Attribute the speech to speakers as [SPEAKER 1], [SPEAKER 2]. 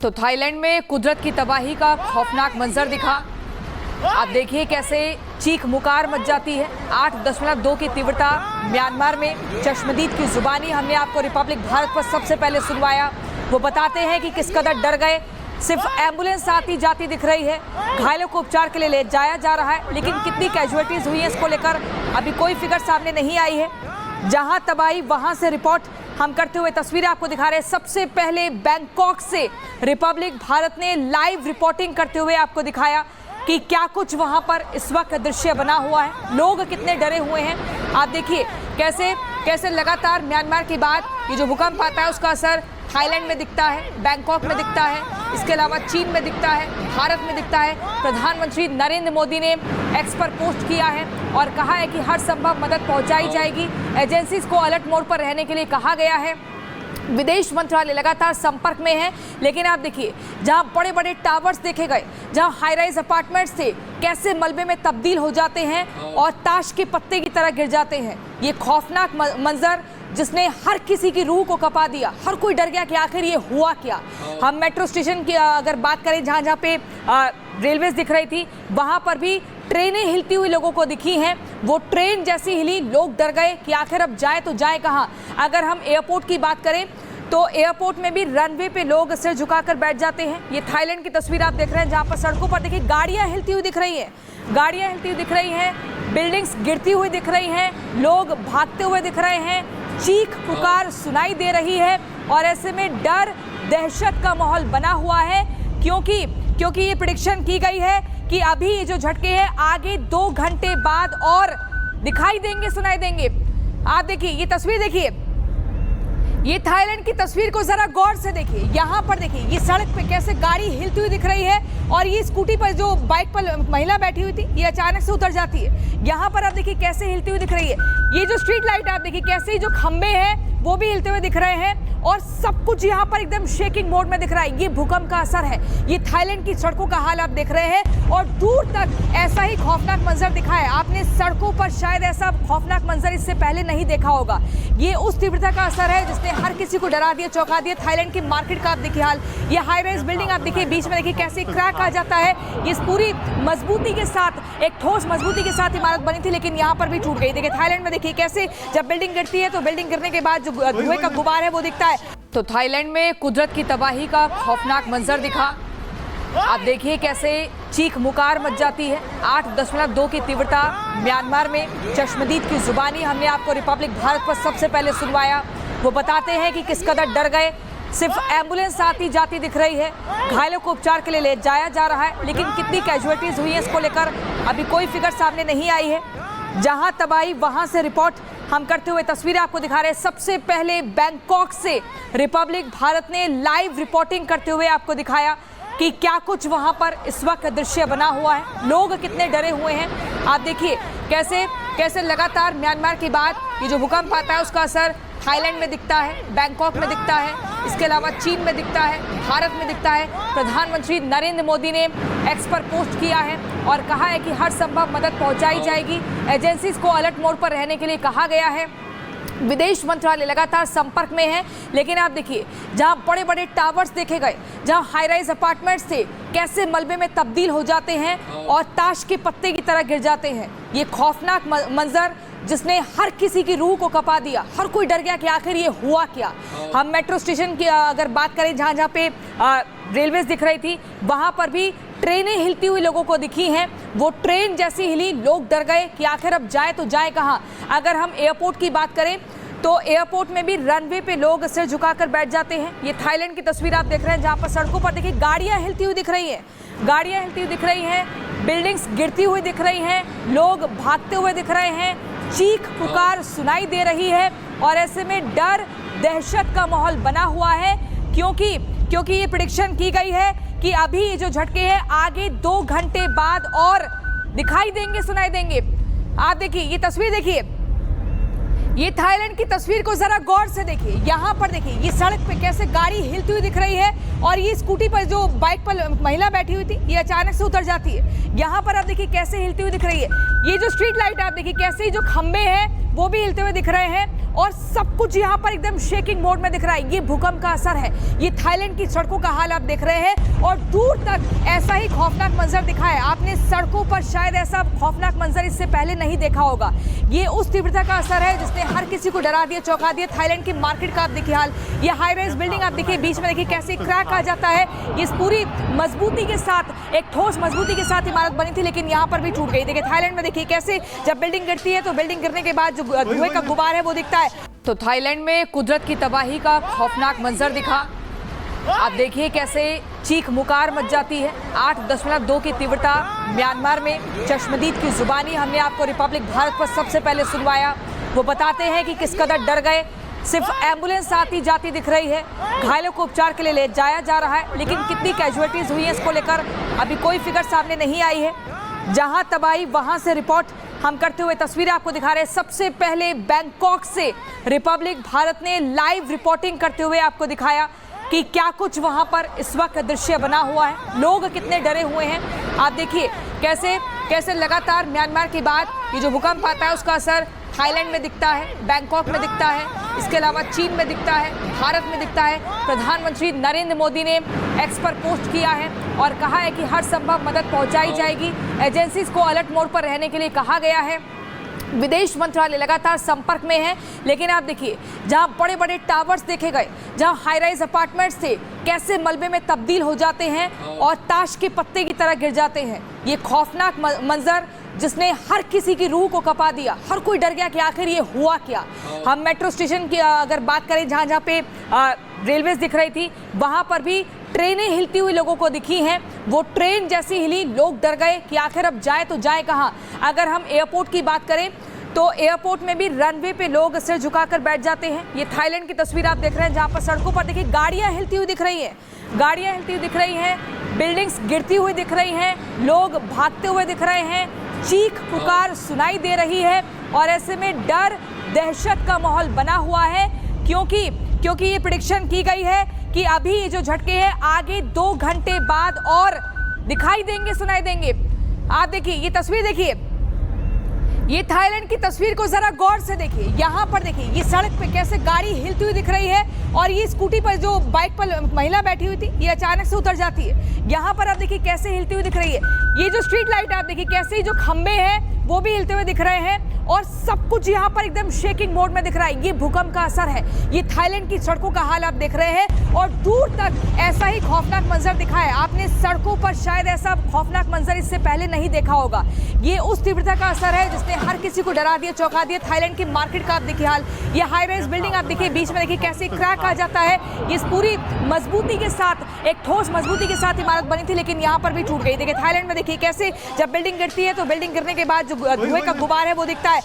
[SPEAKER 1] तो थाईलैंड में कुदरत की तबाही का खौफनाक मंजर दिखा। आप देखिए कैसे चीख मुकार मच जाती है। 8.2 की तीव्रता म्यांमार में। चश्मदीद की जुबानी हमने आपको रिपब्लिक भारत पर सबसे पहले सुनवाया। वो बताते हैं कि किस कदर डर गए। सिर्फ एम्बुलेंस आती जाती दिख रही है। घायलों को उपचार के लिए ले जाया जा रहा है, लेकिन कितनी कैजुअलिटीज हुई है इसको लेकर अभी कोई फिगर सामने नहीं आई है। जहां तबाही वहां से रिपोर्ट हम करते हुए तस्वीरें आपको दिखा रहे हैं। सबसे पहले बैंकॉक से रिपब्लिक भारत ने लाइव रिपोर्टिंग करते हुए आपको दिखाया कि क्या कुछ वहां पर इस वक्त दृश्य बना हुआ है, लोग कितने डरे हुए हैं। आप देखिए कैसे लगातार म्यांमार के बाद ये जो भूकंप आता है उसका असर थाईलैंड में दिखता है, बैंकॉक में दिखता है, इसके अलावा चीन में दिखता है, भारत में दिखता है। प्रधानमंत्री नरेंद्र मोदी ने एक्स पर पोस्ट किया है और कहा है कि हर संभव मदद पहुंचाई जाएगी। एजेंसीज को अलर्ट मोड पर रहने के लिए कहा गया है। विदेश मंत्रालय लगातार संपर्क में है, लेकिन आप देखिए जहां बड़े बड़े टावर्स देखे गए, जहां हाई राइज अपार्टमेंट्स थे, कैसे मलबे में तब्दील हो जाते हैं और ताश के पत्ते की तरह गिर जाते हैं। ये खौफनाक मंजर जिसने हर किसी की रूह को कपा दिया। हर कोई डर गया कि आखिर ये हुआ क्या। हम मेट्रो स्टेशन की अगर बात करें, जहां पे रेलवेज दिख रही थी, वहां पर भी ट्रेनें हिलती हुई लोगों को दिखी हैं। वो ट्रेन जैसी हिली, लोग डर गए कि आखिर अब जाए तो जाए कहाँ। अगर हम एयरपोर्ट की बात करें तो एयरपोर्ट में भी रनवे पे लोग सिर झुकाकर बैठ जाते हैं। ये थाईलैंड की तस्वीर आप देख रहे हैं, जहाँ पर सड़कों पर देखिए गाड़ियाँ हिलती हुई दिख रही हैं, गाड़ियाँ हिलती हुई दिख रही हैं, बिल्डिंग्स गिरती हुई दिख रही हैं, लोग भागते हुए दिख रहे हैं, चीख पुकार सुनाई दे रही है। और ऐसे में डर दहशत का माहौल बना हुआ है, क्योंकि ये प्रेडिक्शन की गई है कि अभी ये जो झटके हैं आगे 2 घंटे बाद और दिखाई देंगे, सुनाई देंगे। आप देखिए ये तस्वीर, देखिए ये थाईलैंड की तस्वीर को जरा गौर से देखिए। यहाँ पर देखिए ये सड़क पे कैसे गाड़ी हिलती हुई दिख रही है और ये स्कूटी पर जो बाइक पर महिला बैठी हुई थी ये अचानक से उतर जाती है। यहाँ पर आप देखिए कैसे हिलती हुई दिख रही है। ये जो स्ट्रीट लाइट आप देखिए कैसे जो खंबे हैं वो भी हिलते हुए दिख रहे हैं और सब कुछ यहाँ पर एकदम शेकिंग मोड में दिख रहा है। ये भूकंप का असर है। ये थाईलैंड की सड़कों का हाल आप देख रहे हैं और दूर तक ऐसा ही खौफनाक मंजर दिखा है। आपने सड़कों पर शायद ऐसा खौफनाक मंजर इससे पहले नहीं देखा होगा। ये उस तीव्रता का असर है जिसने हर किसी को डरा दिया, चौंका दिया। थाईलैंड की मार्केट का आप देखिए हाल। ये हाई राइज बिल्डिंग आप देखिए, बीच में देखिए कैसे क्रैक आ जाता है। ये पूरी मजबूती के साथ, एक ठोस मजबूती के साथ इमारत बनी थी, लेकिन यहाँ पर भी टूट गई। देखिए थाईलैंड में देखिए कैसे जब बिल्डिंग गिरती है तो बिल्डिंग गिरने के बाद जो धुएं का गुबार है वो दिखता है। तो थाईलैंड में कुदरत की तबाही का खौफनाक मंजर दिखा। आप देखिए कैसे चीख मुकार मच जाती है। 8.2 की तीव्रता म्यांमार में। चश्मदीद की जुबानी हमने आपको रिपब्लिक भारत पर सबसे पहले सुनवाया। वो बताते हैं कि किस कदर डर गए। सिर्फ एम्बुलेंस आती जाती दिख रही है। घायलों को उपचार के लिए ले जाया जा रहा है, लेकिन कितनी कैजुअलिटीज हुई है इसको लेकर अभी कोई फिगर सामने नहीं आई है। जहां तबाही वहां से रिपोर्ट हम करते हुए तस्वीरें आपको दिखा रहे हैं। सबसे पहले बैंकॉक से रिपब्लिक भारत ने लाइव रिपोर्टिंग करते हुए आपको दिखाया कि क्या कुछ वहां पर इस वक्त दृश्य बना हुआ है, लोग कितने डरे हुए हैं। आप देखिए कैसे लगातार म्यांमार के बाद ये जो भूकंप आता है उसका असर थाईलैंड में दिखता है, बैंकॉक में दिखता है, इसके अलावा चीन में दिखता है, भारत में दिखता है। प्रधानमंत्री नरेंद्र मोदी ने एक्स पर पोस्ट किया है और कहा है कि हर संभव मदद पहुंचाई जाएगी। एजेंसीज को अलर्ट मोड पर रहने के लिए कहा गया है। विदेश मंत्रालय लगातार संपर्क में है, लेकिन आप देखिए जहां बड़े बड़े टावर्स देखे गए, जहां हाई राइज अपार्टमेंट्स थे, कैसे मलबे में तब्दील हो जाते हैं और ताश के पत्ते की तरह गिर जाते हैं। ये खौफनाक मंजर जिसने हर किसी की रूह को कपा दिया। हर कोई डर गया कि आखिर ये हुआ क्या। हम मेट्रो स्टेशन की अगर बात करें, जहां पे रेलवेज दिख रही थी, वहां पर भी ट्रेनें हिलती हुई लोगों को दिखी हैं। वो ट्रेन जैसी हिली, लोग डर गए कि आखिर अब जाए तो जाए कहाँ। अगर हम एयरपोर्ट की बात करें तो एयरपोर्ट में भी रनवे पे लोग सिर झुकाकर बैठ जाते हैं। ये थाईलैंड की तस्वीर आप देख रहे हैं, जहाँ पर सड़कों पर देखिए गाड़ियाँ हिलती हुई दिख रही हैं, गाड़ियाँ हिलती हुई दिख रही हैं, बिल्डिंग्स गिरती हुई दिख रही हैं, लोग भागते हुए दिख रहे हैं, चीख पुकार सुनाई दे रही है। और ऐसे में डर दहशत का माहौल बना हुआ है, क्योंकि ये प्रेडिक्शन की गई है कि अभी ये जो झटके हैं आगे 2 घंटे बाद और दिखाई देंगे, सुनाई देंगे। आप देखिए ये तस्वीर, देखिए ये थाईलैंड की तस्वीर को जरा गौर से देखिए। यहाँ पर देखिए ये सड़क पे कैसे गाड़ी हिलती हुई दिख रही है और ये स्कूटी पर जो बाइक पर महिला बैठी हुई थी ये अचानक से उतर जाती है। यहाँ पर आप देखिए कैसे हिलती हुई दिख रही है। ये जो स्ट्रीट लाइट आप देखिए कैसे जो खंबे हैं वो भी हिलते हुए दिख रहे हैं और सब कुछ यहाँ पर एकदम शेकिंग मोड में दिख रहा है। ये भूकंप का असर है। ये थाईलैंड की सड़कों का हाल आप देख रहे हैं और दूर तक ऐसा ही खौफनाक मंजर दिखा है। आपने सड़कों पर शायद ऐसा खौफनाक मंजर इससे पहले नहीं देखा होगा। ये उस तीव्रता का असर है जिसने हर किसी को डरा दिया, चौंका दिया। थाईलैंड की मार्केट का आप देखिए हाल, ये हाई राइज बिल्डिंग आप देखिए, बीच में देखिए कैसे क्रैक आ जाता है। ये पूरी मजबूती के साथ, एक ठोस मजबूती के साथ इमारत बनी थी, लेकिन यहाँ पर भी टूट गई। देखिए थाईलैंड में देखिए कैसे जब बिल्डिंग गिरती है तो बिल्डिंग गिरने के बाद जो धुएं का गुबार है वो दिखता है। तो थाईलैंड में कुदरत की तबाही का खौफनाक मंजर दिखा। आप देखिए कैसे चीख मुकार मच जाती है। 8.2 की तीव्रता म्यांमार में। चश्मदीद की जुबानी हमने आपको रिपब्लिक भारत पर सबसे पहले सुनवाया। वो बताते हैं कि किस कदर डर गए। सिर्फ एम्बुलेंस आती जाती दिख रही है, घायलों को उपचार के लिए ले जाया जा रहा है, लेकिन कितनी कैजुअलिटीज हुई है इसको लेकर अभी कोई फिगर सामने नहीं आई है। जहां तबाही वहां से रिपोर्ट हम करते हुए तस्वीरें आपको दिखा रहे हैं। सबसे पहले बैंकॉक से रिपब्लिक भारत ने लाइव रिपोर्टिंग करते हुए आपको दिखाया कि क्या कुछ वहां पर इस वक्त दृश्य बना हुआ है, लोग कितने डरे हुए हैं। आप देखिए कैसे कैसे लगातार म्यांमार के बाद ये जो भूकंप आता है उसका असर थाईलैंड में दिखता है, बैंकॉक में दिखता है, इसके अलावा चीन में दिखता है, भारत में दिखता है। प्रधानमंत्री नरेंद्र मोदी ने एक्स पर पोस्ट किया है और कहा है कि हर संभव मदद पहुंचाई जाएगी। एजेंसीज को अलर्ट मोड पर रहने के लिए कहा गया है। विदेश मंत्रालय लगातार संपर्क में है। लेकिन आप देखिए जहां बड़े बड़े टावर्स देखे गए, जहां हाई राइज अपार्टमेंट्स थे, कैसे मलबे में तब्दील हो जाते हैं और ताश के पत्ते की तरह गिर जाते हैं। ये खौफनाक मंजर जिसने हर किसी की रूह को कपा दिया। हर कोई डर गया कि आखिर ये हुआ क्या। हम मेट्रो स्टेशन की अगर बात करें, जहां जहां पे रेलवेज दिख रही थी, वहां पर भी ट्रेनें हिलती हुई लोगों को दिखी हैं। वो ट्रेन जैसी हिली, लोग डर गए कि आखिर अब जाए तो जाए कहाँ। अगर हम एयरपोर्ट की बात करें तो एयरपोर्ट में भी रनवे पे लोग सिर झुकाकर बैठ जाते हैं। ये थाईलैंड की तस्वीर आप देख रहे हैं, जहाँ पर सड़कों पर देखिए गाड़ियाँ हिलती हुई दिख रही हैं, गाड़ियाँ हिलती हुई दिख रही हैं, बिल्डिंग्स गिरती हुई दिख रही हैं, लोग भागते हुए दिख रहे हैं, चीख पुकार सुनाई दे रही है। और ऐसे में डर दहशत का माहौल बना हुआ है, क्योंकि ये प्रेडिक्शन की गई है कि अभी ये जो झटके हैं आगे 2 घंटे बाद और दिखाई देंगे, सुनाई देंगे। आप देखिए ये तस्वीर, देखिए ये थाईलैंड की तस्वीर को जरा गौर से देखिए। यहाँ पर देखिए ये सड़क पे कैसे गाड़ी हिलती हुई दिख रही है और ये स्कूटी पर जो बाइक पर महिला बैठी हुई थी ये अचानक से उतर जाती है। यहाँ पर आप देखिए कैसे हिलती हुई दिख रही है। ये जो स्ट्रीट लाइट आप देखिए कैसे जो खंबे हैं वो भी हिलते हुए दिख रहे हैं और सब कुछ यहाँ पर एकदम शेकिंग मोड में दिख रहा है। ये भूकंप का असर है। ये थाईलैंड की सड़कों का हाल आप देख रहे हैं और दूर तक ऐसा ही खौफनाक मंजर दिखा है। आपने सड़कों पर शायद ऐसा खौफनाक मंजर इससे पहले नहीं देखा होगा। ये उस तीव्रता का असर है जिसने हर किसी को डरा दिया, चौंका दिया। थाईलैंड की मार्केट का आप देखिए हाल, ये हाई राइज बिल्डिंग आप देखिए, बीच में देखिए कैसे क्रैक आ जाता है। ये पूरी मजबूती के साथ, एक ठोस मजबूती के साथ इमारत बनी थी, लेकिन यहाँ पर भी टूट गई। देखिए थाईलैंड में देखिए कैसे जब बिल्डिंग गिरती है तो बिल्डिंग गिरने के बाद जो धुएं का गुबार है वो दिखता है।